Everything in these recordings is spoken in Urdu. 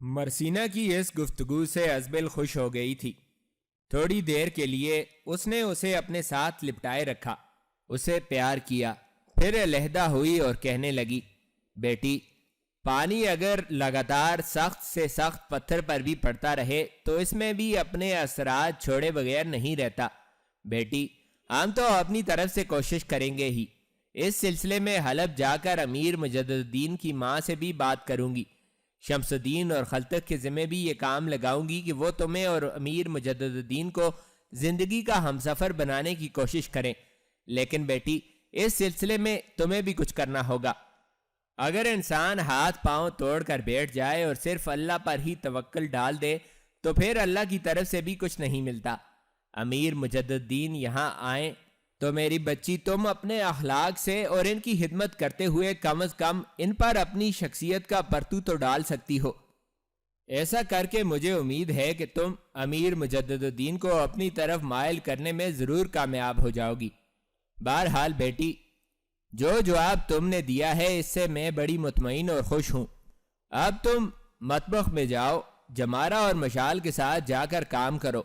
مرسینہ کی اس گفتگو سے ازبل خوش ہو گئی تھی۔ تھوڑی دیر کے لیے اس نے اسے اپنے ساتھ لپٹائے رکھا، اسے پیار کیا، پھر علیحدہ ہوئی اور کہنے لگی، بیٹی، پانی اگر لگاتار سخت سے سخت پتھر پر بھی پڑتا رہے تو اس میں بھی اپنے اثرات چھوڑے بغیر نہیں رہتا۔ بیٹی، ہم تو اپنی طرف سے کوشش کریں گے ہی۔ اس سلسلے میں حلب جا کر امیر مجدد الدین کی ماں سے بھی بات کروں گی۔ شمس الدین اور خلتک کے ذمہ بھی یہ کام لگاؤں گی کہ وہ تمہیں اور امیر مجدد الدین کو زندگی کا ہمسفر بنانے کی کوشش کریں، لیکن بیٹی، اس سلسلے میں تمہیں بھی کچھ کرنا ہوگا۔ اگر انسان ہاتھ پاؤں توڑ کر بیٹھ جائے اور صرف اللہ پر ہی توکل ڈال دے تو پھر اللہ کی طرف سے بھی کچھ نہیں ملتا۔ امیر مجدد الدین یہاں آئیں تو میری بچی، تم اپنے اخلاق سے اور ان کی خدمت کرتے ہوئے کم از کم ان پر اپنی شخصیت کا پرتو تو ڈال سکتی ہو۔ ایسا کر کے مجھے امید ہے کہ تم امیر مجدد الدین کو اپنی طرف مائل کرنے میں ضرور کامیاب ہو جاؤ گی۔ بہرحال بیٹی، جو جواب تم نے دیا ہے اس سے میں بڑی مطمئن اور خوش ہوں۔ اب تم مطبخ میں جاؤ، جمارہ اور مشال کے ساتھ جا کر کام کرو،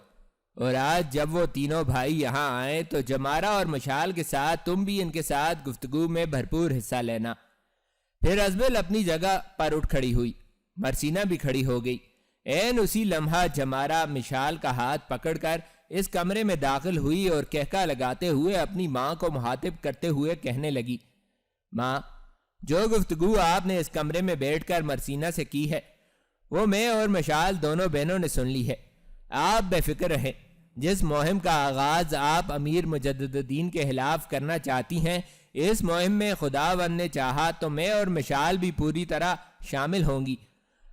اور آج جب وہ تینوں بھائی یہاں آئیں تو جمارہ اور مشال کے ساتھ تم بھی ان کے ساتھ گفتگو میں بھرپور حصہ لینا۔ پھر ازبل اپنی جگہ پر اٹھ کھڑی ہوئی، مرسینہ بھی کھڑی ہو گئی۔ عین اسی لمحہ جمارہ مشال کا ہاتھ پکڑ کر اس کمرے میں داخل ہوئی اور کہکا لگاتے ہوئے اپنی ماں کو مخاطب کرتے ہوئے کہنے لگی، ماں، جو گفتگو آپ نے اس کمرے میں بیٹھ کر مرسینہ سے کی ہے وہ میں اور مشال دونوں بہنوں نے سن لی ہے۔ آپ بے فکر رہیں، جس مہم کا آغاز آپ امیر مجدد الدین کے خلاف کرنا چاہتی ہیں، اس مہم میں خداوند نے چاہا تو میں اور مشال بھی پوری طرح شامل ہوں گی۔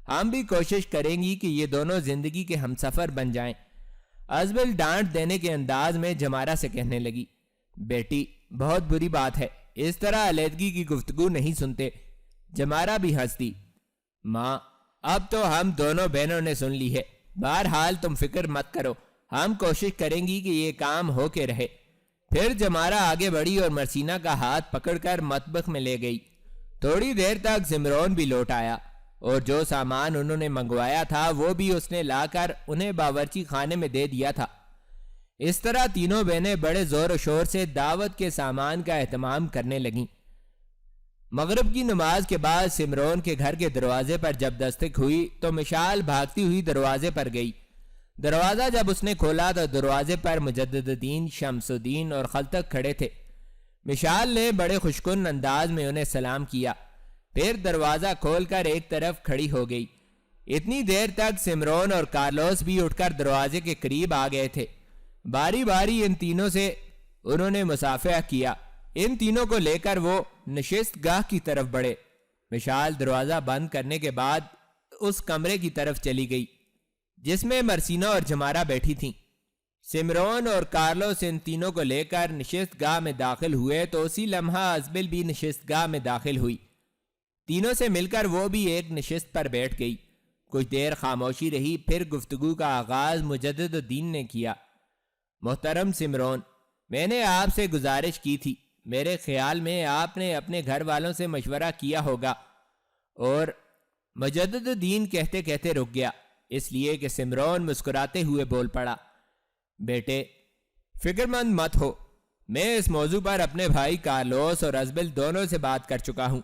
ہم بھی کوشش کریں گی کہ یہ دونوں زندگی کے ہمسفر بن جائیں۔ ازبل ڈانٹ دینے کے انداز میں جمارہ سے کہنے لگی، بیٹی، بہت بری بات ہے، اس طرح علیحدگی کی گفتگو نہیں سنتے۔ جمارہ بھی ہنس دی، ماں، اب تو ہم دونوں بہنوں نے سن لی ہے، بہرحال تم فکر مت کرو، ہم کوشش کریں گی کہ یہ کام ہو کے رہے۔ پھر جمارہ آگے بڑھی اور مرسینہ کا ہاتھ پکڑ کر مطبخ میں لے گئی۔ تھوڑی دیر تک زمرون بھی لوٹ آیا اور جو سامان انہوں نے منگوایا تھا وہ بھی اس نے لا کر انہیں باورچی خانے میں دے دیا تھا۔ اس طرح تینوں بہنیں بڑے زور و شور سے دعوت کے سامان کا اہتمام کرنے لگیں۔ مغرب کی نماز کے بعد سمرون کے گھر کے دروازے پر جب دستک ہوئی تو مشال بھاگتی ہوئی دروازے پر گئی۔ دروازہ جب اس نے کھولا تو دروازے پر مجدد الدین، شمس الدین اور خلتک کھڑے تھے۔ مشال نے بڑے خوشکن انداز میں انہیں سلام کیا، پھر دروازہ کھول کر ایک طرف کھڑی ہو گئی۔ اتنی دیر تک سمرون اور کارلوس بھی اٹھ کر دروازے کے قریب آ گئے تھے۔ باری باری ان تینوں سے انہوں نے مصافحہ کیا۔ ان تینوں کو لے کر وہ نشست گاہ کی طرف بڑھے۔ مشال دروازہ بند کرنے کے بعد اس کمرے کی طرف چلی گئی جس میں مرسینہ اور جمارہ بیٹھی تھیں۔ سمرون اور کارلوس ان تینوں کو لے کر نشست گاہ میں داخل ہوئے تو اسی لمحہ ازبل بھی نشست گاہ میں داخل ہوئی۔ تینوں سے مل کر وہ بھی ایک نشست پر بیٹھ گئی۔ کچھ دیر خاموشی رہی، پھر گفتگو کا آغاز مجدد الدین نے کیا۔ محترم سمرون، میں نے آپ سے گزارش کی تھی، میرے خیال میں آپ نے اپنے گھر والوں سے مشورہ کیا ہوگا۔ اور مجدد الدین کہتے کہتے رک گیا، اس لیے کہ سمرون مسکراتے ہوئے بول پڑا، بیٹے، فکر مند مت ہو، میں اس موضوع پر اپنے بھائی کارلوس اور ازبل دونوں سے بات کر چکا ہوں۔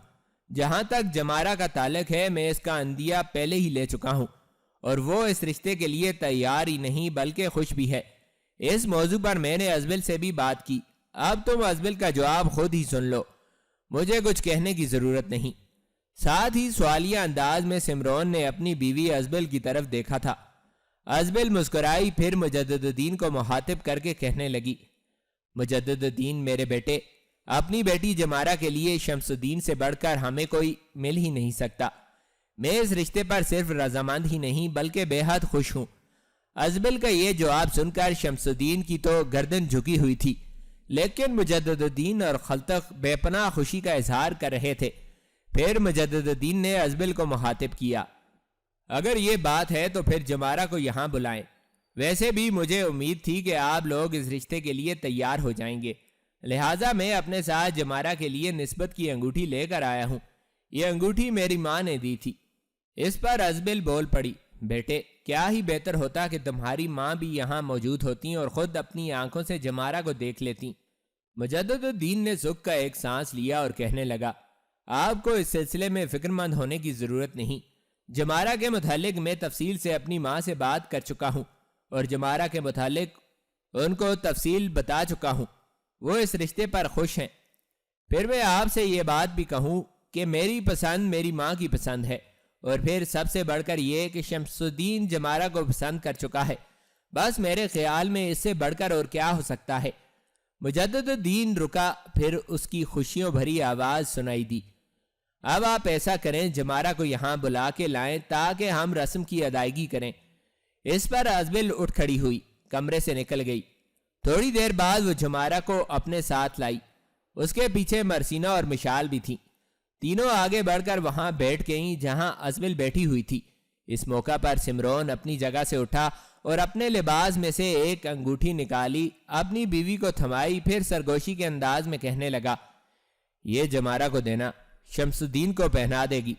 جہاں تک جمارہ کا تعلق ہے، میں اس کا عندیہ پہلے ہی لے چکا ہوں اور وہ اس رشتے کے لیے تیار ہی نہیں بلکہ خوش بھی ہے۔ اس موضوع پر میں نے ازبل سے بھی بات کی، اب تم ازبل کا جواب خود ہی سن لو، مجھے کچھ کہنے کی ضرورت نہیں۔ ساتھ ہی سوالیہ انداز میں سمرون نے اپنی بیوی ازبل کی طرف دیکھا تھا۔ ازبل مسکرائی، پھر مجدد الدین کو مخاطب کر کے کہنے لگی، مجدد الدین میرے بیٹے، اپنی بیٹی جمارہ کے لیے شمس الدین سے بڑھ کر ہمیں کوئی مل ہی نہیں سکتا۔ میں اس رشتے پر صرف رضامند ہی نہیں بلکہ بے حد خوش ہوں۔ ازبل کا یہ جواب سن کر شمس الدین کی تو گردن جھکی ہوئی تھی، لیکن مجدد الدین اور خلتک بے پناہ خوشی کا اظہار کر رہے تھے۔ پھر مجدد الدین نے ازبل کو مخاطب کیا، اگر یہ بات ہے تو پھر جمارہ کو یہاں بلائیں، ویسے بھی مجھے امید تھی کہ آپ لوگ اس رشتے کے لیے تیار ہو جائیں گے، لہٰذا میں اپنے ساتھ جمارہ کے لیے نسبت کی انگوٹھی لے کر آیا ہوں۔ یہ انگوٹھی میری ماں نے دی تھی۔ اس پر ازبل بول پڑی، بیٹے کیا ہی بہتر ہوتا کہ تمہاری ماں بھی یہاں موجود ہوتی اور خود اپنی آنکھوں سے جمارہ کو دیکھ لیتی۔ مجدد الدین نے سکھ کا ایک سانس لیا اور کہنے لگا، آپ کو اس سلسلے میں فکر مند ہونے کی ضرورت نہیں۔ جمارہ کے متعلق میں تفصیل سے اپنی ماں سے بات کر چکا ہوں اور جمارہ کے متعلق ان کو تفصیل بتا چکا ہوں، وہ اس رشتے پر خوش ہیں۔ پھر میں آپ سے یہ بات بھی کہوں کہ میری پسند میری ماں کی پسند ہے، اور پھر سب سے بڑھ کر یہ کہ شمس الدین جمارہ کو پسند کر چکا ہے، بس میرے خیال میں اس سے بڑھ کر اور کیا ہو سکتا ہے۔ مجدد الدین رکا، پھر اس کی خوشیوں بھری آواز سنائی دی، اب آپ ایسا کریں جمارہ کو یہاں بلا کے لائیں تاکہ ہم رسم کی ادائیگی کریں۔ اس پر ازبل اٹھ کھڑی ہوئی، کمرے سے نکل گئی۔ تھوڑی دیر بعد وہ جمارہ کو اپنے ساتھ لائی، اس کے پیچھے مرسینہ اور مشال بھی تھیں۔ تینوں آگے بڑھ کر وہاں بیٹھ گئیں جہاں ازبل بیٹھی ہوئی تھی۔ اس موقع پر سمرون اپنی جگہ سے اٹھا اور اپنے لباس میں سے ایک انگوٹھی نکالی، اپنی بیوی کو تھمائی، پھر سرگوشی کے انداز میں کہنے لگا، یہ جمارہ کو دینا، شمس الدین کو پہنا دے گی۔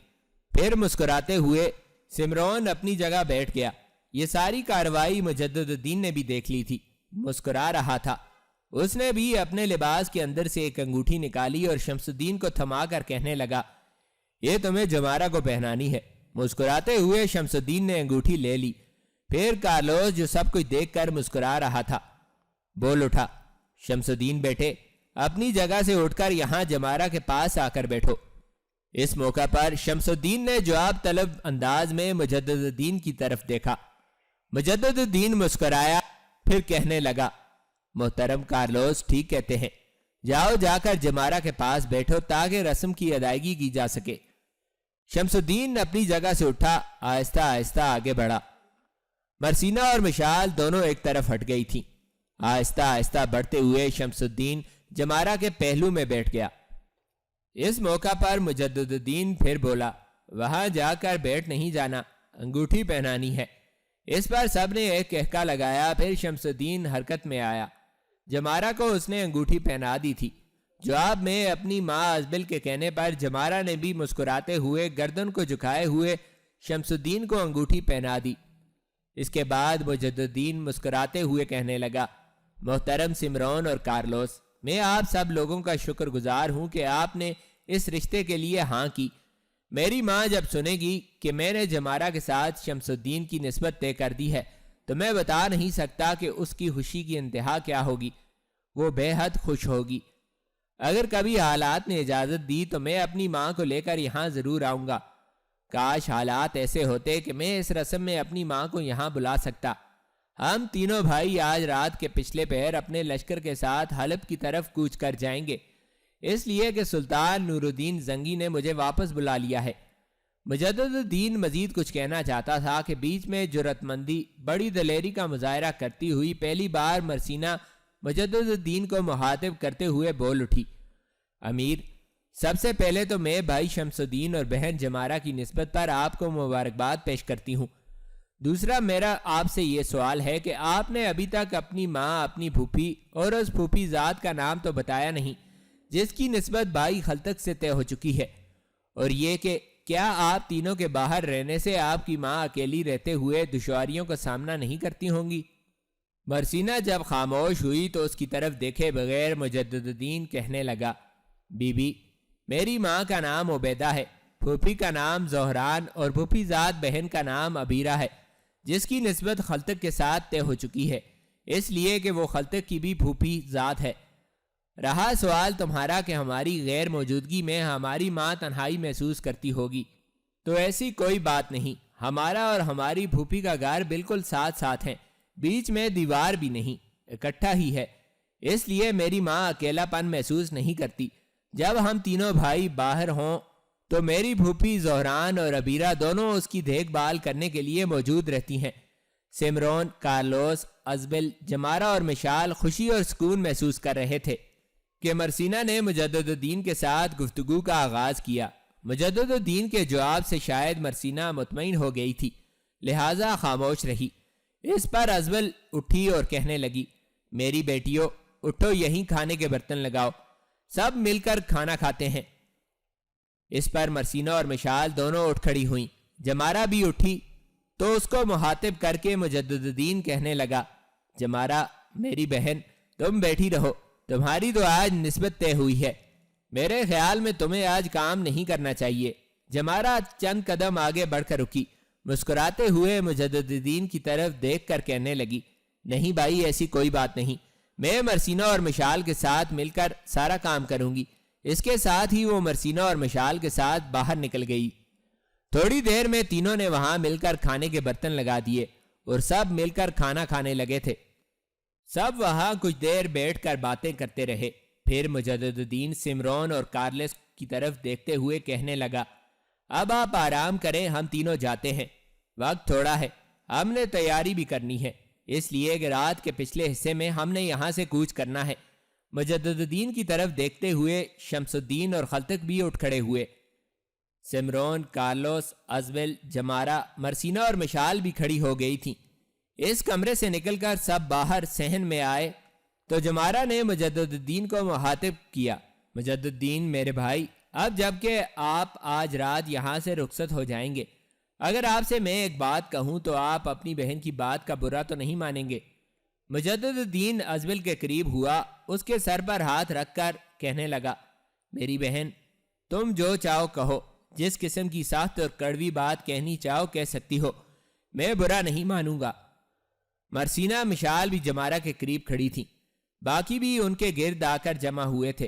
پھر مسکراتے ہوئے سمرون اپنی جگہ بیٹھ گیا۔ یہ ساری کارروائی مجدد الدین نے بھی دیکھ لی تھی، مسکرا رہا تھا۔ اس نے بھی اپنے لباس کے اندر سے ایک انگوٹھی نکالی اور شمس الدین کو تھما کر کہنے لگا، یہ تمہیں جمارہ کو پہنانی ہے۔ مسکراتے ہوئے شمس الدین نے انگوٹھی لے لی۔ پھر کارلوس جو سب کچھ دیکھ کر مسکرا رہا تھا بول اٹھا، شمس الدین بیٹے اپنی جگہ سے اٹھ کر یہاں جمارہ کے پاس آ کر بیٹھو۔ اس موقع پر شمس الدین نے جواب طلب انداز میں مجدد الدین کی طرف دیکھا۔ مجدد الدین مسکرایا، پھر کہنے لگا، محترم کارلوس ٹھیک کہتے ہیں، جاؤ جا کر جمارہ کے پاس بیٹھو تاکہ رسم کی ادائیگی کی جا سکے۔ شمس الدین اپنی جگہ سے اٹھا، آہستہ آہستہ آگے بڑھا۔ مرسینہ اور مشال دونوں ایک طرف ہٹ گئی تھیں۔ آہستہ آہستہ بڑھتے ہوئے شمس الدین جمارہ کے پہلو میں بیٹھ گیا۔ اس موقع پر مجدد الدین پھر بولا، وہاں جا کر بیٹھ نہیں جانا، انگوٹھی پہنانی ہے۔ اس پر سب نے ایک کہکا لگایا، پھر شمس الدین حرکت میں آیا۔ جمارہ کو اس نے انگوٹھی پہنا دی تھی۔ جواب میں اپنی ماں ازبل کے کہنے پر جمارہ نے بھی مسکراتے ہوئے گردن کو جھکائے ہوئے شمس الدین کو انگوٹھی پہنا دی۔ اس کے بعد مجدد الدین مسکراتے ہوئے کہنے لگا، محترم سمرون اور کارلوس، میں آپ سب لوگوں کا شکر گزار ہوں کہ آپ نے اس رشتے کے لیے ہاں کی۔ میری ماں جب سنے گی کہ میں نے جمارہ کے ساتھ شمس الدین کی نسبت طے کر دی ہے تو میں بتا نہیں سکتا کہ اس کی خوشی کی انتہا کیا ہوگی۔ وہ بے حد خوش ہوگی۔ اگر کبھی حالات نے اجازت دی تو میں اپنی ماں کو لے کر یہاں ضرور آؤں گا۔ کاش حالات ایسے ہوتے کہ میں اس رسم میں اپنی ماں کو یہاں بلا سکتا۔ ہم تینوں بھائی آج رات کے پچھلے پہر اپنے لشکر کے ساتھ حلب کی طرف کوچ کر جائیں گے، اس لیے کہ سلطان نور الدین زنگی نے مجھے واپس بلا لیا ہے۔ مجدد الدین مزید کچھ کہنا چاہتا تھا کہ بیچ میں جرأت مندی، بڑی دلیری کا مظاہرہ کرتی ہوئی پہلی بار مرسینہ مجدد الدین کو مخاطب کرتے ہوئے بول اٹھی، امیر، سب سے پہلے تو میں بھائی شمس الدین اور بہن جمارہ کی نسبت پر آپ کو مبارکباد پیش کرتی ہوں۔ دوسرا میرا آپ سے یہ سوال ہے کہ آپ نے ابھی تک اپنی ماں، اپنی پھوپھی اور اس پھوپھی ذات کا نام تو بتایا نہیں جس کی نسبت بھائی خلتک سے طے ہو چکی ہے، اور یہ کہ کیا آپ تینوں کے باہر رہنے سے آپ کی ماں اکیلی رہتے ہوئے دشواریوں کا سامنا نہیں کرتی ہوں گی؟ مرسینہ جب خاموش ہوئی تو اس کی طرف دیکھے بغیر مجدد الدین کہنے لگا، بی بی، میری ماں کا نام عبیدہ ہے، پھوپھی کا نام زہران اور پھوپھی ذات بہن کا نام عبیرہ ہے جس کی نسبت خلتک کے ساتھ طے ہو چکی ہے، اس لیے کہ وہ خلتک کی بھی پھوپھی ذات ہے۔ رہا سوال تمہارا کہ ہماری غیر موجودگی میں ہماری ماں تنہائی محسوس کرتی ہوگی، تو ایسی کوئی بات نہیں۔ ہمارا اور ہماری پھوپھی کا گھر بالکل ساتھ ساتھ ہیں، بیچ میں دیوار بھی نہیں، اکٹھا ہی ہے، اس لیے میری ماں اکیلا پن محسوس نہیں کرتی۔ جب ہم تینوں بھائی باہر ہوں تو میری پھوپھی زہران اور عبیرہ دونوں اس کی دیکھ بھال کرنے کے لیے موجود رہتی ہیں۔ سمرون، کارلوس، ازبل، جمارہ اور مشال خوشی اور سکون محسوس کر رہے تھے کہ مرسینہ نے مجدد الدین کے ساتھ گفتگو کا آغاز کیا۔ مجدد الدین کے جواب سے شاید مرسینہ مطمئن ہو گئی تھی، لہٰذا خاموش رہی۔ اس پر ازبل اٹھی اور کہنے لگی، میری بیٹیوں، اٹھو، یہیں کھانے کے برتن لگاؤ، سب مل کر کھانا کھاتے ہیں۔ اس پر مرسینہ اور مشال دونوں اٹھ کھڑی ہوئیں۔ جمارہ بھی اٹھی تو اس کو مخاطب کر کے مجدد الدین کہنے لگا، جمارہ میری بہن، تم بیٹھی رہو، تمہاری تو آج نسبت طے ہوئی ہے، میرے خیال میں تمہیں آج کام نہیں کرنا چاہیے۔ جمارہ چند قدم آگے بڑھ کر رکی، مسکراتے ہوئے مجدد الدین کی طرف دیکھ کر کہنے لگی، نہیں بھائی، ایسی کوئی بات نہیں، میں مرسینہ اور مشال کے ساتھ مل کر سارا کام کروں گی۔ اس کے ساتھ ہی وہ مرسینہ اور مشال کے ساتھ باہر نکل گئی۔ تھوڑی دیر میں تینوں نے وہاں مل کر کھانے کے برتن لگا دیے اور سب مل کر کھانا کھانے لگے تھے۔ سب وہاں کچھ دیر بیٹھ کر باتیں کرتے رہے۔ پھر مجدد الدین سمرون اور کارلس کی طرف دیکھتے ہوئے کہنے لگا، اب آپ آرام کریں، ہم تینوں جاتے ہیں، وقت تھوڑا ہے، ہم نے تیاری بھی کرنی ہے، اس لیے کہ رات کے پچھلے حصے میں ہم نے یہاں سے کوچ کرنا ہے۔ مجدد الدین کی طرف دیکھتے ہوئے شمس الدین اور خلتک بھی اٹھ کھڑے ہوئے۔ سمرون، کارلوس، ازول، جمارہ، مرسینہ اور مشال بھی کھڑی ہو گئی تھیں۔ اس کمرے سے نکل کر سب باہر صحن میں آئے تو جمارہ نے مجدد الدین کو مخاطب کیا، مجدد الدین میرے بھائی، اب جب کہ آپ آج رات یہاں سے رخصت ہو جائیں گے، اگر آپ سے میں ایک بات کہوں تو آپ اپنی بہن کی بات کا برا تو نہیں مانیں گے؟ مجدد الدین ازول کے قریب ہوا، اس کے سر پر ہاتھ رکھ کر کہنے لگا، میری بہن، تم جو چاہو کہو، جس قسم کی سخت اور کڑوی بات کہنی چاہو کہہ سکتی ہو، میں برا نہیں مانوں گا۔ مرسینہ، مشال بھی جمارہ کے قریب کھڑی تھیں، باقی بھی ان کے گرد آ کر جمع ہوئے تھے۔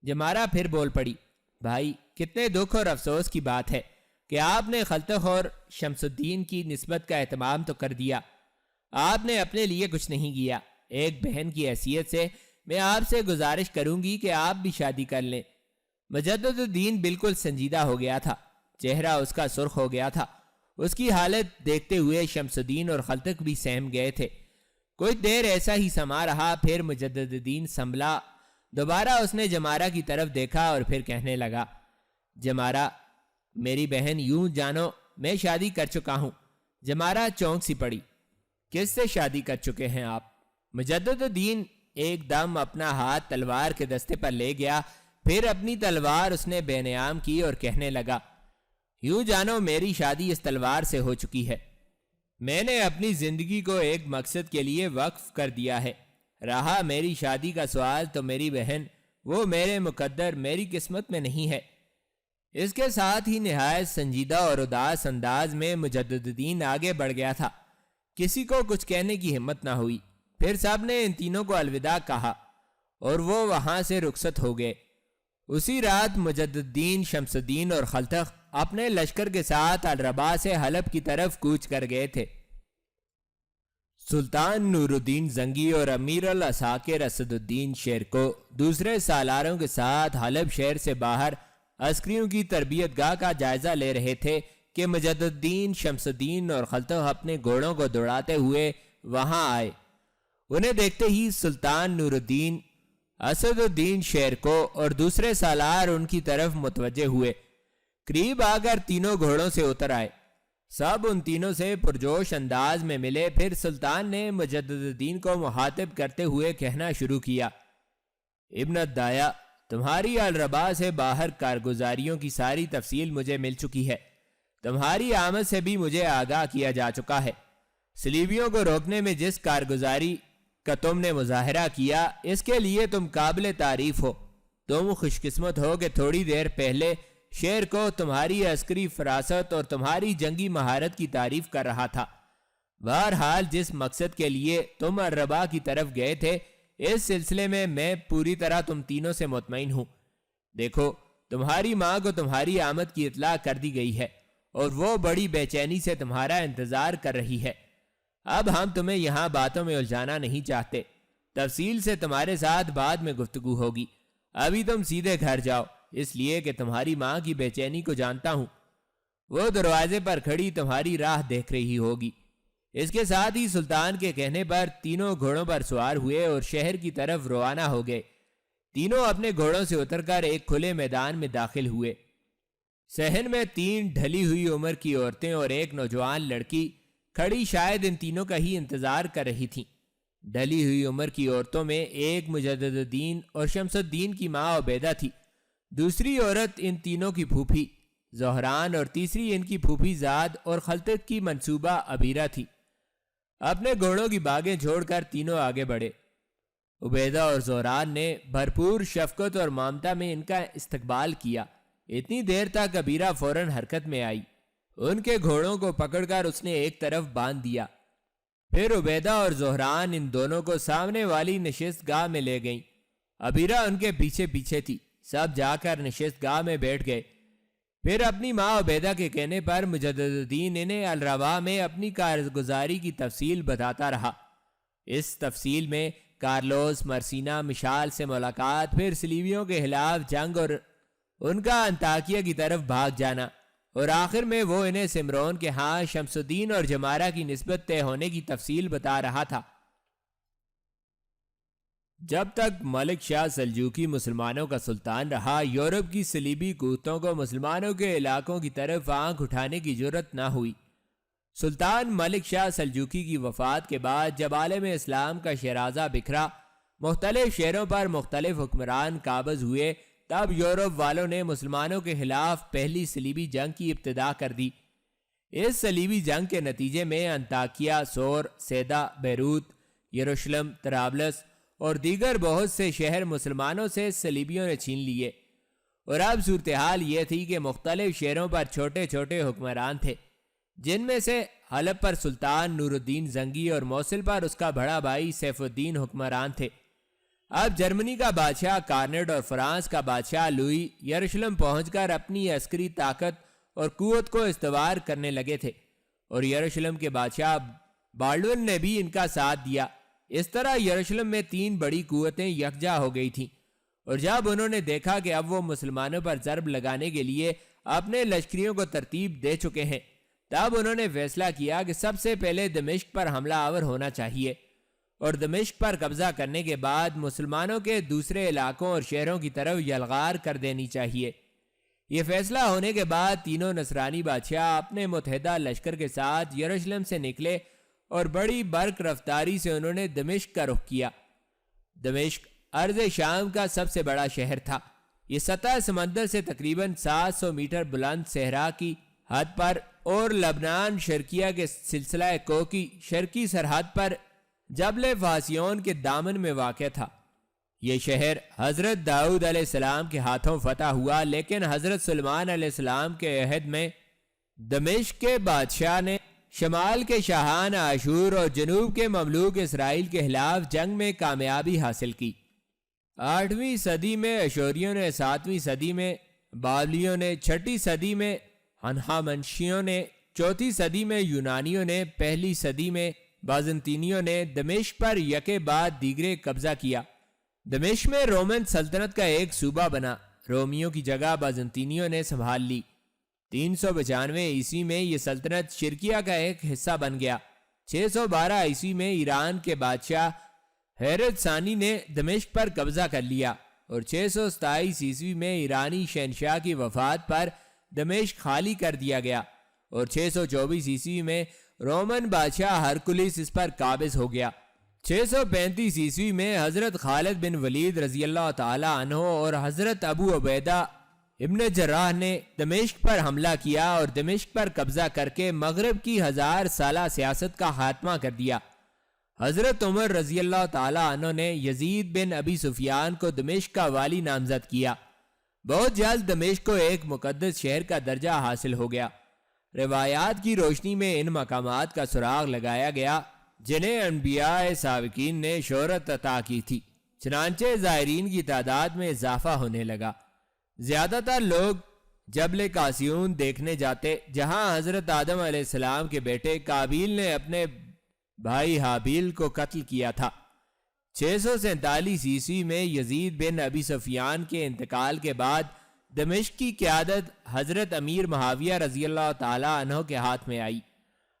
جمارہ پھر بول پڑی، بھائی، کتنے دکھ اور افسوس کی بات ہے کہ آپ نے خلتق اور شمس الدین کی نسبت کا اہتمام تو کر دیا، آپ نے اپنے لیے کچھ نہیں کیا۔ ایک بہن کی حیثیت سے میں آپ سے گزارش کروں گی کہ آپ بھی شادی کر لیں۔ مجدد الدین بالکل سنجیدہ ہو گیا تھا، چہرہ اس کا سرخ ہو گیا تھا۔ اس کی حالت دیکھتے ہوئے شمس الدین اور خلتق بھی سہم گئے تھے۔ کچھ دیر ایسا ہی سما رہا، پھر مجدد الدین سنبھلا، دوبارہ اس نے جمارہ کی طرف دیکھا اور پھر کہنے لگا، جمارہ میری بہن، یوں جانو میں شادی کر چکا ہوں۔ جمارہ چونک سی پڑی، کس سے شادی کر چکے ہیں آپ؟ مجدد الدین ایک دم اپنا ہاتھ تلوار کے دستے پر لے گیا، پھر اپنی تلوار اس نے بے نیام کی اور کہنے لگا، یوں جانو میری شادی اس تلوار سے ہو چکی ہے۔ میں نے اپنی زندگی کو ایک مقصد کے لیے وقف کر دیا ہے۔ رہا میری شادی کا سوال تو میری بہن، وہ میرے مقدر، میری قسمت میں نہیں ہے۔ اس کے ساتھ ہی نہایت سنجیدہ اور اداس انداز میں مجدد الدین آگے بڑھ گیا تھا۔ کسی کو کچھ کہنے کی ہمت نہ ہوئی۔ پھر سب نے ان تینوں کو الوداع کہا اور وہ وہاں سے رخصت ہو گئے۔ اسی رات مجدد الدین، شمس الدین اور خلتق اپنے لشکر کے ساتھ الربا سے حلب کی طرف کوچ کر گئے تھے۔ سلطان نور الدین زنگی اور امیر العساکر اسد الدین شیر کو دوسرے سالاروں کے ساتھ حلب شہر سے باہر عسکریوں کی تربیت گاہ کا جائزہ لے رہے تھے کہ مجدد الدین، شمس الدین اور خلتق اپنے گھوڑوں کو دوڑاتے ہوئے وہاں آئے۔ انہیں دیکھتے ہی سلطان نور الدین، اسد الدین شیر کو اور دوسرے سالار ان کی طرف متوجہ ہوئے۔ قریب آ کر تینوں گھوڑوں سے اتر آئے۔ سب ان تینوں سے پرجوش انداز میں ملے۔ پھر سلطان نے مجدد الدین کو مخاطب کرتے ہوئے کہنا شروع کیا، ابن الدایا، تمہاری الربا سے باہر کارگزاریوں کی ساری تفصیل مجھے مل چکی ہے۔ تمہاری آمد سے بھی مجھے آگاہ کیا جا چکا ہے۔ صلیبیوں کو روکنے میں جس کارگزاری کا تم نے مظاہرہ کیا، اس کے لیے تم قابل تعریف ہو۔ تم خوش قسمت ہو کہ تھوڑی دیر پہلے شیر کو تمہاری عسکری فراست اور تمہاری جنگی مہارت کی تعریف کر رہا تھا۔ بہرحال جس مقصد کے لیے تم الربا کی طرف گئے تھے، اس سلسلے میں پوری طرح تم تینوں سے مطمئن ہوں۔ دیکھو، تمہاری ماں کو تمہاری آمد کی اطلاع کر دی گئی ہے اور وہ بڑی بے چینی سے تمہارا انتظار کر رہی ہے۔ اب ہم تمہیں یہاں باتوں میں الجھانا نہیں چاہتے، تفصیل سے تمہارے ساتھ بعد میں گفتگو ہوگی۔ ابھی تم سیدھے گھر جاؤ، اس لیے کہ تمہاری ماں کی بے چینی کو جانتا ہوں۔ وہ دروازے پر کھڑی تمہاری راہ دیکھ رہی ہوگی۔ اس کے ساتھ ہی سلطان کے کہنے پر تینوں گھوڑوں پر سوار ہوئے اور شہر کی طرف روانہ ہو گئے۔ تینوں اپنے گھوڑوں سے اتر کر ایک کھلے میدان میں داخل ہوئے۔ صحن میں 3 ڈھلی ہوئی عمر کی عورتیں اور ایک نوجوان لڑکی کھڑی شاید ان تینوں کا ہی انتظار کر رہی تھیں۔ ڈھلی ہوئی عمر کی عورتوں میں ایک مجدد الدین اور شمس الدین کی ماں عبیدہ تھی۔ دوسری عورت ان تینوں کی پھوپھی زہران اور تیسری ان کی پھوپھی زاد اور خلطت کی منصوبہ عبیرہ تھی۔ اپنے گھوڑوں کی باغیں چھوڑ کر تینوں آگے بڑھے۔ عبیدہ اور زہران نے بھرپور شفقت اور ممتا میں ان کا استقبال کیا۔ اتنی دیر تک عبیرہ فوراً حرکت میں آئی۔ ان کے گھوڑوں کو پکڑ کر اس نے ایک طرف باندھ دیا۔ پھر عبیدہ اور زہران ان دونوں کو سامنے والی نشست گاہ میں لے گئیں۔ عبیرہ ان کے پیچھے پیچھے تھی۔ سب جا کر نشست گاہ میں بیٹھ گئے۔ پھر اپنی ماں عبیدہ کے کہنے پر مجدد الدین انہیں الروا میں اپنی کارگزاری کی تفصیل بتاتا رہا۔ اس تفصیل میں کارلوس مرسینہ مشال سے ملاقات، پھر صلیبیوں کے خلاف جنگ اور ان کا انطاکیہ کی طرف بھاگ جانا، اور آخر میں وہ انہیں سمرون کے ہاں شمس الدین اور جمارہ کی نسبت طے ہونے کی تفصیل بتا رہا تھا۔ جب تک ملک شاہ سلجوقی مسلمانوں کا سلطان رہا، یورپ کی صلیبی قوتوں کو مسلمانوں کے علاقوں کی طرف آنکھ اٹھانے کی جرت نہ ہوئی۔ سلطان ملک شاہ سلجوقی کی وفات کے بعد جب عالم اسلام کا شیرازہ بکھرا، مختلف شہروں پر مختلف حکمران قابض ہوئے، تب یورپ والوں نے مسلمانوں کے خلاف پہلی صلیبی جنگ کی ابتدا کر دی۔ اس صلیبی جنگ کے نتیجے میں انطاکیہ، سور، سیدا، بیروت، یروشلم، طرابلس اور دیگر بہت سے شہر مسلمانوں سے صلیبیوں نے چھین لیے، اور اب صورتحال یہ تھی کہ مختلف شہروں پر چھوٹے چھوٹے حکمران تھے، جن میں سے حلب پر سلطان نور الدین زنگی اور موصل پر اس کا بڑا بھائی سیف الدین حکمران تھے۔ اب جرمنی کا بادشاہ کارنٹ اور فرانس کا بادشاہ لوئی یروشلم پہنچ کر اپنی عسکری طاقت اور قوت کو استوار کرنے لگے تھے، اور یروشلم کے بادشاہ بالڈون نے بھی ان کا ساتھ دیا۔ اس طرح یروشلم میں تین بڑی قوتیں یکجا ہو گئی تھیں، اور جب انہوں نے دیکھا کہ اب وہ مسلمانوں پر ضرب لگانے کے لیے اپنے لشکریوں کو ترتیب دے چکے ہیں، تب انہوں نے فیصلہ کیا کہ سب سے پہلے دمشق پر حملہ آور ہونا چاہیے، اور دمشق پر قبضہ کرنے کے بعد مسلمانوں کے دوسرے علاقوں اور شہروں کی طرف یلغار کر دینی چاہیے۔ یہ فیصلہ ہونے کے بعد تینوں نصرانی بادشاہ اپنے متحدہ لشکر کے ساتھ یروشلم سے نکلے، اور بڑی برق رفتاری سے انہوں نے دمشق کا رخ کیا۔ دمشق ارض شام کا سب سے بڑا شہر تھا۔ یہ سطح سمندر سے تقریباً 700 میٹر بلند صحرا کی حد پر اور لبنان شرقیہ کے سلسلہ کو کی شرقی سرحد پر جبل فاسیون کے دامن میں واقع تھا۔ یہ شہر حضرت داؤد علیہ السلام کے ہاتھوں فتح ہوا، لیکن حضرت سلیمان علیہ السلام کے عہد میں دمشق کے بادشاہ نے شمال کے شاہان عاشور اور جنوب کے مملوک اسرائیل کے خلاف جنگ میں کامیابی حاصل کی۔ 8ویں صدی میں اشوریوں نے، 7ویں صدی میں بابلیوں نے، 6ٹھی صدی میں ہنہامنشیوں نے، 4تھی صدی میں یونانیوں نے، 1لی صدی میں بازنطینیوں نے دمشق پر یکے بعد دیگرے قبضہ کیا۔ دمشق میں رومن سلطنت کا ایک صوبہ بنا۔ رومیوں کی جگہ بازنطینیوں نے سنبھال لی۔ 395 عیسوی میں یہ سلطنت شرقیہ کا ایک حصہ بن گیا۔ 612 عیسوی میں ایران کے بادشاہ ہیرود ثانی نے دمشق پر قبضہ کر لیا، اور 627 عیسوی میں ایرانی شہنشاہ کی وفات پر دمشق خالی کر دیا گیا، اور 624 عیسوی میں رومن بادشاہ ہرکلیس اس پر قابض ہو گیا۔ 635 عیسوی میں حضرت خالد بن ولید رضی اللہ تعالی عنہ اور حضرت ابو عبیدہ ابن جراح نے دمشق پر حملہ کیا اور دمشق پر قبضہ کر کے مغرب کی 1000 سالہ سیاست کا خاتمہ کر دیا۔ حضرت عمر رضی اللہ تعالی عنہ نے یزید بن ابی سفیان کو دمشق کا والی نامزد کیا۔ بہت جلد دمشق کو ایک مقدس شہر کا درجہ حاصل ہو گیا۔ روایات کی روشنی میں ان مقامات کا سراغ لگایا گیا جنہیں انبیاء سابقین نے شہرت عطا کی تھی، چنانچہ زائرین کی تعداد میں اضافہ ہونے لگا۔ زیادہ تر لوگ جبل قاسیون دیکھنے جاتے، جہاں حضرت آدم علیہ السلام کے بیٹے قابیل نے اپنے بھائی حابیل کو قتل کیا تھا۔ 647 عیسوی میں یزید بن ابی سفیان کے انتقال کے بعد دمشق کی قیادت حضرت امیر معاویہ رضی اللہ تعالی عنہ کے ہاتھ میں آئی۔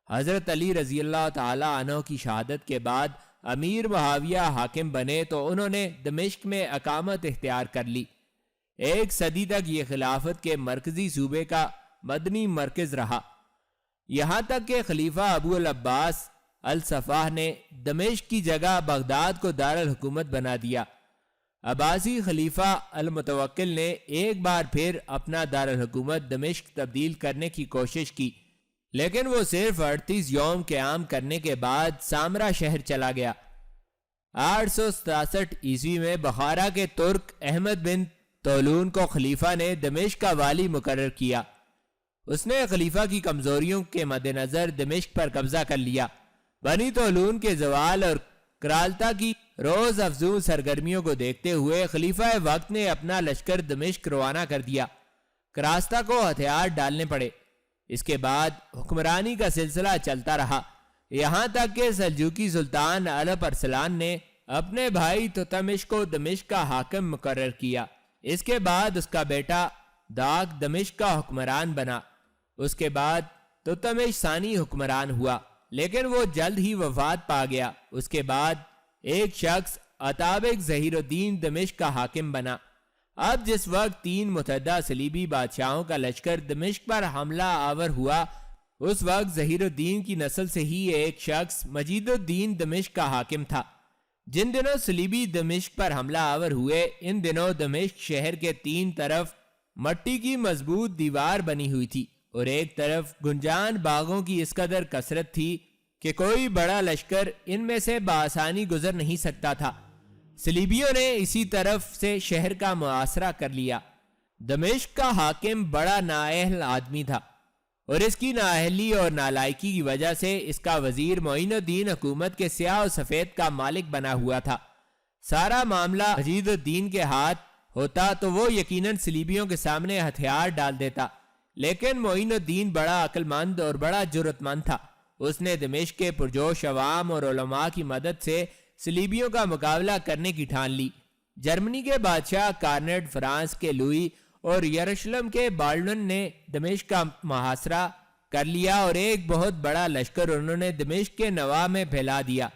حضرت علی رضی اللہ تعالی عنہ کی شہادت کے بعد امیر معاویہ حاکم بنے تو انہوں نے دمشق میں اقامت اختیار کر لی۔ 1 صدی تک یہ خلافت کے مرکزی صوبے کا مدنی مرکز رہا، یہاں تک کہ خلیفہ ابو العباس الصفاح نے دمشق کی جگہ بغداد کو دارالحکومت بنا دیا۔ عباسی خلیفہ المتوکل نے ایک بار پھر اپنا دارالحکومت دمشق تبدیل کرنے کی کوشش کی، لیکن وہ صرف 38 یوم قیام کرنے کے بعد سامرا شہر چلا گیا۔ 867 عیسوی میں بخارا کے ترک احمد بن طولون کو خلیفہ نے دمشق کا والی مقرر کیا۔ اس نے خلیفہ کی کمزوریوں کے مد نظر دمشق پر قبضہ کر لیا۔ بنی طولون کے زوال اور کرالتا کی روز افزوں سرگرمیوں کو دیکھتے ہوئے خلیفہ وقت نے اپنا لشکر دمشق روانہ کر دیا۔ کراستا کو ہتھیار ڈالنے پڑے۔ اس کے بعد حکمرانی کا سلسلہ چلتا رہا، یہاں تک کہ سلجوقی سلطان الپ ارسلان نے اپنے بھائی تتمش کو دمشق کا حاکم مقرر کیا۔ اس کے بعد اس کا بیٹا داغ دمشق کا حکمران بنا۔ اس کے بعد تتمش ثانی حکمران ہوا، لیکن وہ جلد ہی وفات پا گیا۔ اس کے بعد ایک شخص عطابق ظہیر الدین دمشق کا حاکم بنا۔ اب جس وقت 3 متحدہ صلیبی بادشاہوں کا لشکر دمشق پر حملہ آور ہوا، اس وقت ظہیر الدین کی نسل سے ہی ایک شخص مجید الدین دمشق کا حاکم تھا۔ جن دنوں صلیبی دمشق پر حملہ آور ہوئے، ان دنوں دمشق شہر کے 3 طرف مٹی کی مضبوط دیوار بنی ہوئی تھی، اور ایک طرف گنجان باغوں کی اس قدر کثرت تھی کہ کوئی بڑا لشکر ان میں سے بآسانی گزر نہیں سکتا تھا۔ صلیبیوں نے اسی طرف سے شہر کا محاصرہ کر لیا۔ دمشق کا حاکم بڑا نااہل آدمی تھا، اور اس کی نااہلی اور نالائکی کی وجہ سے اس کا وزیر معین الدین حکومت کے سیاہ و سفید کا مالک بنا ہوا تھا۔ سارا معاملہ مجید الدین کے ہاتھ ہوتا تو وہ یقیناً صلیبیوں کے سامنے ہتھیار ڈال دیتا، لیکن معین الدین بڑا عقل مند اور بڑا جرأت مند تھا۔ اس نے دمشق کے پرجوش عوام اور علماء کی مدد سے صلیبیوں کا مقابلہ کرنے کی ٹھان لی۔ جرمنی کے بادشاہ کارنیٹ، فرانس کے لوئی اور یروشلم کے بالڈون نے دمشق کا محاصرہ کر لیا، اور ایک بہت بڑا لشکر انہوں نے دمشق کے نواح میں پھیلا دیا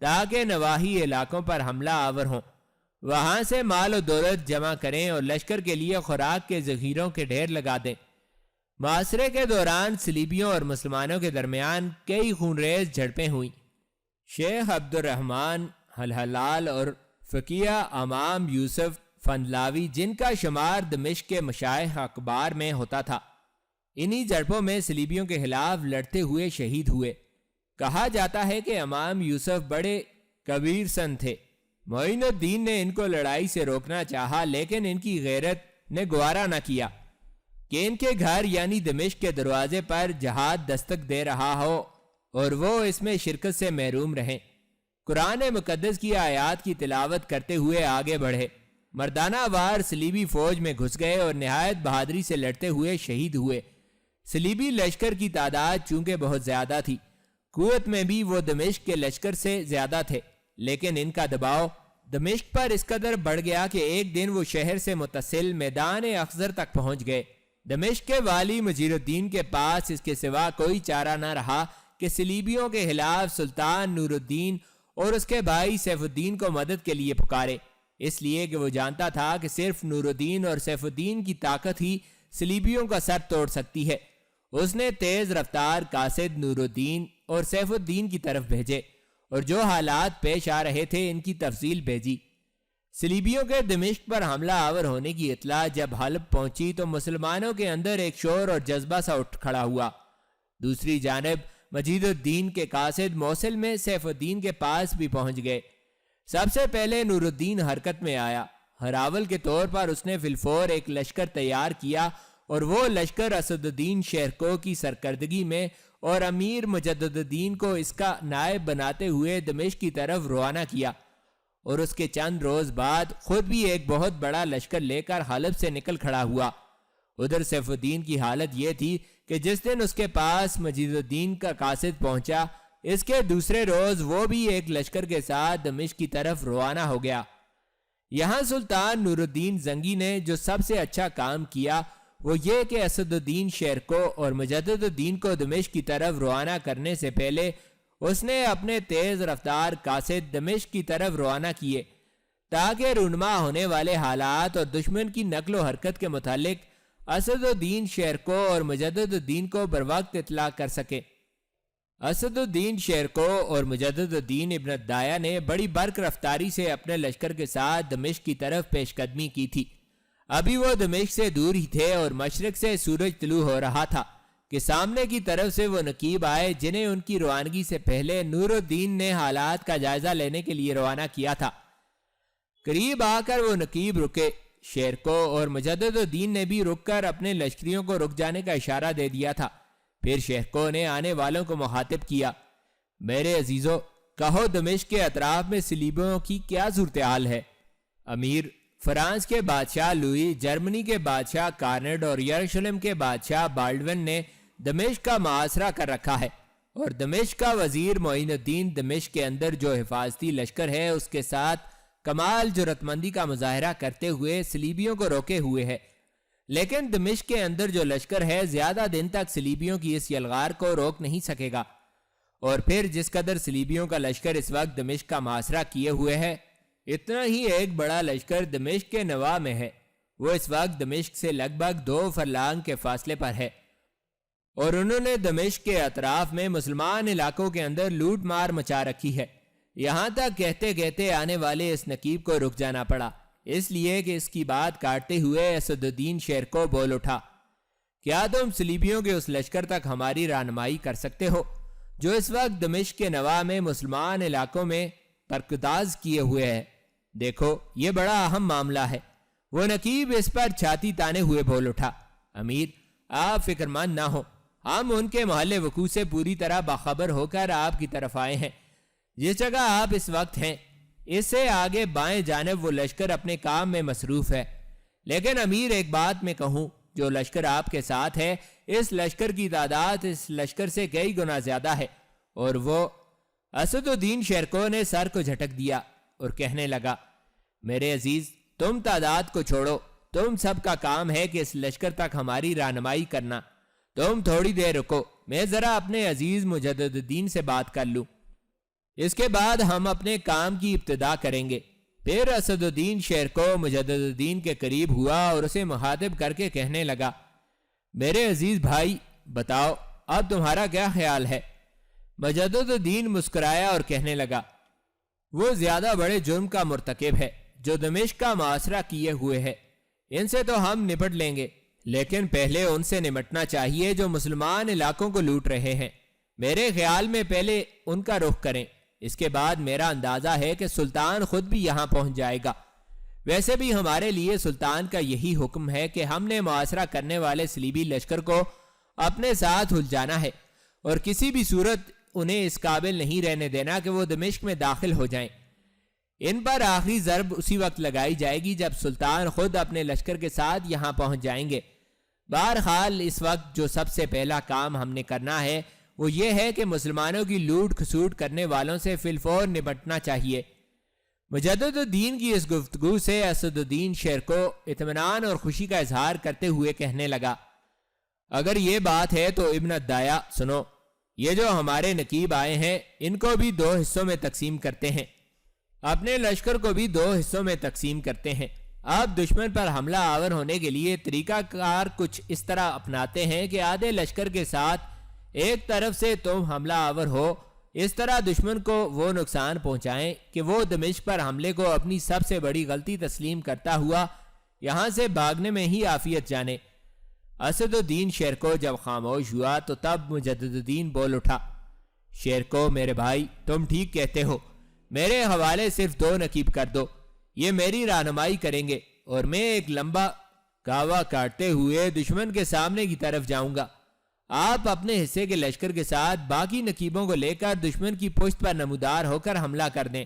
تاکہ نواحی علاقوں پر حملہ آور ہوں، وہاں سے مال و دولت جمع کریں اور لشکر کے لیے خوراک کے ذخیروں کے ڈھیر لگا دیں۔ محاصرے کے دوران صلیبیوں اور مسلمانوں کے درمیان کئی خونریز جھڑپیں ہوئیں۔ شیخ عبد الرحمن الحلال اور فقیہ امام یوسف فندلاوی، جن کا شمار دمشق کے مشائخ اکبار میں ہوتا تھا، انہی جھڑپوں میں صلیبیوں کے خلاف لڑتے ہوئے شہید ہوئے۔ کہا جاتا ہے کہ امام یوسف بڑے کبیر سن تھے۔ معین الدین نے ان کو لڑائی سے روکنا چاہا، لیکن ان کی غیرت نے گوارا نہ کیا کہ ان کے گھر یعنی دمشق کے دروازے پر جہاد دستک دے رہا ہو اور وہ اس میں شرکت سے محروم رہیں۔ قرآن مقدس کی آیات کی تلاوت کرتے ہوئے آگے بڑھے، مردانہ وار صلیبی فوج میں گھس گئے اور نہایت بہادری سے لڑتے ہوئے شہید ہوئے۔ صلیبی لشکر کی تعداد چونکہ بہت زیادہ تھی، قوت میں بھی وہ دمشق کے لشکر سے زیادہ تھے، لیکن ان کا دباؤ دمشق پر اس قدر بڑھ گیا کہ ایک دن وہ شہر سے متصل میدان اخضر تک پہنچ گئے۔ دمشق کے والی مجید الدین کے پاس اس کے سوا کوئی چارہ نہ رہا کہ صلیبیوں کے خلاف سلطان نور الدین اور اس کے بھائی سیف الدین کو مدد کے لیے پکارے، اس لیے کہ وہ جانتا تھا کہ صرف نور الدین اور سیف الدین کی طاقت ہی صلیبیوں کا سر توڑ سکتی ہے۔ اس نے تیز رفتار قاصد نور الدین اور سیف الدین کی طرف بھیجے اور جو حالات پیش آ رہے تھے ان کی تفصیل بھیجی۔ صلیبیوں کے دمشق پر حملہ آور ہونے کی اطلاع جب حلب پہنچی تو مسلمانوں کے اندر ایک شور اور جذبہ سا اٹھ کھڑا ہوا۔ دوسری جانب مجید الدین کے قاصد موصل میں سیف الدین کے پاس بھی پہنچ گئے۔ سب سے پہلے نور الدین حرکت میں آیا۔ ہراول کے طور پر اس نے فلفور ایک لشکر تیار کیا اور وہ لشکر اسد الدین شیرکو کی سرکردگی میں اور امیر مجدد الدین کو اس کا نائب بناتے ہوئے دمشق کی طرف روانہ کیا، اور اس کے چند روز بعد خود بھی ایک بہت بڑا لشکر لے کر حلب سے نکل کھڑا ہوا۔ ادھر سیف الدین کی حالت یہ تھی کہ جس دن اس کے پاس مجید الدین کا قاصد پہنچا، اس کے دوسرے روز وہ بھی ایک لشکر کے ساتھ دمشق کی طرف روانہ ہو گیا۔ یہاں سلطان نور الدین زنگی نے جو سب سے اچھا کام کیا وہ یہ کہ اسد الدین شیرکو اور مجدد الدین کو دمشق کی طرف روانہ کرنے سے پہلے اس نے اپنے تیز رفتار قاصد دمشق کی طرف روانہ کیے تاکہ رونما ہونے والے حالات اور دشمن کی نقل و حرکت کے متعلق اسد الدین شیرکو اور مجدد الدین کو بروقت اطلاع کر سکے۔ اسد الدین شیرکو اور مجدد الدین ابن الدایا نے بڑی برق رفتاری سے اپنے لشکر کے ساتھ دمشق کی طرف پیش قدمی کی تھی۔ ابھی وہ دمشق سے دور ہی تھے اور مشرق سے سورج طلوع ہو رہا تھا کہ سامنے کی طرف سے وہ نقیب آئے جنہیں ان کی روانگی سے پہلے نور الدین نے حالات کا جائزہ لینے کے لیے روانہ کیا تھا۔ قریب آ کر وہ نقیب رکے۔ شیرکو اور مجدد الدین نے بھی رک کر اپنے لشکریوں کو رک جانے کا اشارہ دے دیا تھا۔ پھر شیرکو نے آنے والوں کو مخاطب کیا، میرے عزیزو، کہو دمشق کے اطراف میں صلیبیوں کی کیا صورتحال ہے؟ امیر، فرانس کے بادشاہ لوئی، جرمنی کے بادشاہ کارنڈ اور یروشلم کے بادشاہ بالڈون نے دمشق کا محاصرہ کر رکھا ہے، اور دمشق کا وزیر معین الدین دمشق کے اندر جو حفاظتی لشکر ہے اس کے ساتھ کمال جرأت مندی کا مظاہرہ کرتے ہوئے صلیبیوں کو روکے ہوئے ہے۔ لیکن دمشق کے اندر جو لشکر ہے زیادہ دن تک صلیبیوں کی اس یلغار کو روک نہیں سکے گا، اور پھر جس قدر صلیبیوں کا لشکر اس وقت دمشق کا محاصرہ کیے ہوئے ہے، اتنا ہی ایک بڑا لشکر دمشق کے نواح میں ہے۔ وہ اس وقت دمشق سے لگ بھگ 2 فرلانگ کے فاصلے پر ہے، اور انہوں نے دمشق کے اطراف میں مسلمان علاقوں کے اندر لوٹ مار مچا رکھی ہے۔ یہاں تک کہتے کہتے آنے والے اس نقیب کو رک جانا پڑا، اس لیے کہ اس کی بات کاٹتے ہوئے اسد الدین شیرکو بول اٹھا، کیا تم صلیبیوں کے اس لشکر تک ہماری رہنمائی کر سکتے ہو جو اس وقت دمشق کے نواح میں مسلمان علاقوں میں پرکتاز کیے ہوئے ہے؟ دیکھو، یہ بڑا اہم معاملہ ہے۔ وہ نقیب اس پر چھاتی تانے ہوئے بول اٹھا، امیر، آپ فکر مند نہ ہو، ہم ان کے محل وقوع سے پوری طرح باخبر ہو کر آپ کی طرف آئے ہیں۔ جس جگہ آپ اس وقت ہیں اس سے آگے بائیں جانب وہ لشکر اپنے کام میں مصروف ہے۔ لیکن امیر، ایک بات میں کہوں، جو لشکر آپ کے ساتھ ہے اس لشکر کی تعداد اس لشکر سے کئی گنا زیادہ ہے، اور وہ اسد الدین شیرکو نے سر کو جھٹک دیا اور کہنے لگا، میرے عزیز، تم تعداد کو چھوڑو، تم سب کا کام ہے کہ اس لشکر تک ہماری رہنمائی کرنا۔ تم تھوڑی دیر رکو، میں ذرا اپنے عزیز مجدد الدین سے بات کر لوں، اس کے بعد ہم اپنے کام کی ابتدا کریں گے۔ پھر اسد الدین شیرکو مجدد الدین کے قریب ہوا اور اسے مخاطب کر کے کہنے لگا، میرے عزیز بھائی، بتاؤ اب تمہارا کیا خیال ہے؟ مجدد الدین مسکرایا اور کہنے لگا، وہ زیادہ بڑے جرم کا مرتکب ہے جو دمشق کا محاصرہ کیے ہوئے ہے، ان سے تو ہم نپٹ لیں گے، لیکن پہلے ان سے نمٹنا چاہیے جو مسلمان علاقوں کو لوٹ رہے ہیں۔ میرے خیال میں پہلے ان کا رخ کریں، اس کے بعد میرا اندازہ ہے کہ سلطان خود بھی یہاں پہنچ جائے گا۔ ویسے بھی ہمارے لیے سلطان کا یہی حکم ہے کہ ہم نے محاصرہ کرنے والے صلیبی لشکر کو اپنے ساتھ الجھانا ہے، اور کسی بھی صورت انہیں اس قابل نہیں رہنے دینا کہ وہ دمشق میں داخل ہو جائیں۔ ان پر آخری ضرب اسی وقت لگائی جائے گی جب سلطان خود اپنے لشکر کے ساتھ یہاں پہنچ جائیں گے۔ بہرحال اس وقت جو سب سے پہلا کام ہم نے کرنا ہے وہ یہ ہے کہ مسلمانوں کی لوٹ کھسوٹ کرنے والوں سے فی الفور نپٹنا چاہیے۔ مجدد الدین کی اس گفتگو سے اسد الدین شیرکو اطمینان اور خوشی کا اظہار کرتے ہوئے کہنے لگا، اگر یہ بات ہے تو ابن الدایا سنو، یہ جو ہمارے نقیب آئے ہیں ان کو بھی 2 حصوں میں تقسیم کرتے ہیں، اپنے لشکر کو بھی 2 حصوں میں تقسیم کرتے ہیں۔ آپ دشمن پر حملہ آور ہونے کے لیے طریقہ کار کچھ اس طرح اپناتے ہیں کہ آدھے لشکر کے ساتھ ایک طرف سے تم حملہ آور ہو، اس طرح دشمن کو وہ نقصان پہنچائیں کہ وہ دمشق پر حملے کو اپنی سب سے بڑی غلطی تسلیم کرتا ہوا یہاں سے بھاگنے میں ہی عافیت جانے۔ اسد الدین شیرکو جب خاموش ہوا تو تب مجدد الدین بول اٹھا، شیرکو میرے بھائی، تم ٹھیک کہتے ہو، میرے حوالے صرف 2 نقیب کر دو، یہ میری رہنمائی کریں گے، اور میں ایک لمبا کعوہ کاٹتے ہوئے دشمن کے سامنے کی طرف جاؤں گا۔ آپ اپنے حصے کے لشکر کے ساتھ باقی نقیبوں کو لے کر دشمن کی پشت پر نمودار ہو کر حملہ کر دیں۔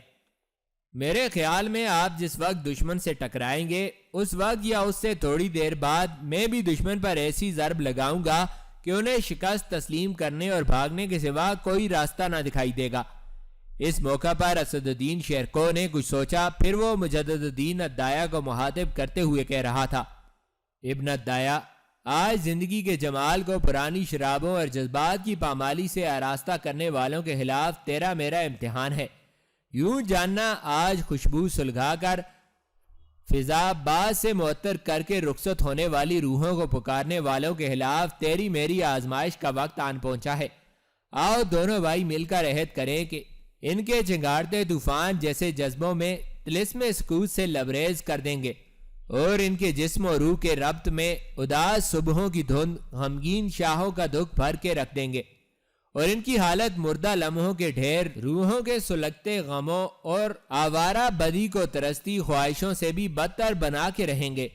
میرے خیال میں آپ جس وقت دشمن سے ٹکرائیں گے اس وقت یا اس سے تھوڑی دیر بعد میں بھی دشمن پر ایسی ضرب لگاؤں گا کہ انہیں شکست تسلیم کرنے اور بھاگنے کے سوا کوئی راستہ نہ دکھائی دے گا۔ اس موقع پر اسد الدین شیرکو نے کچھ سوچا، پھر وہ مجدد الدین الدایا کو مخاطب کرتے ہوئے کہہ رہا تھا، ابن الدایا، آج زندگی کے جمال کو پرانی شرابوں اور جذبات کی پامالی سے آراستہ کرنے والوں کے خلاف تیرا میرا امتحان ہے۔ یوں جاننا آج خوشبو سلگھا کر فضا باز سے معطر کر کے رخصت ہونے والی روحوں کو پکارنے والوں کے خلاف تیری میری آزمائش کا وقت آن پہنچا ہے۔ آؤ دونوں بھائی مل کر عہد کریں کہ ان کے چنگاڑتے طوفان جیسے جذبوں میں طلسم سکوت سے لبریز کر دیں گے، اور ان کے جسم و روح کے ربط میں اداس صبحوں کی دھند غمگین شاہوں کا دکھ بھر کے رکھ دیں گے، اور ان کی حالت مردہ لمحوں کے ڈھیر روحوں کے سلگتے غموں اور آوارہ بدی کو ترستی خواہشوں سے بھی بدتر بنا کے رہیں گے۔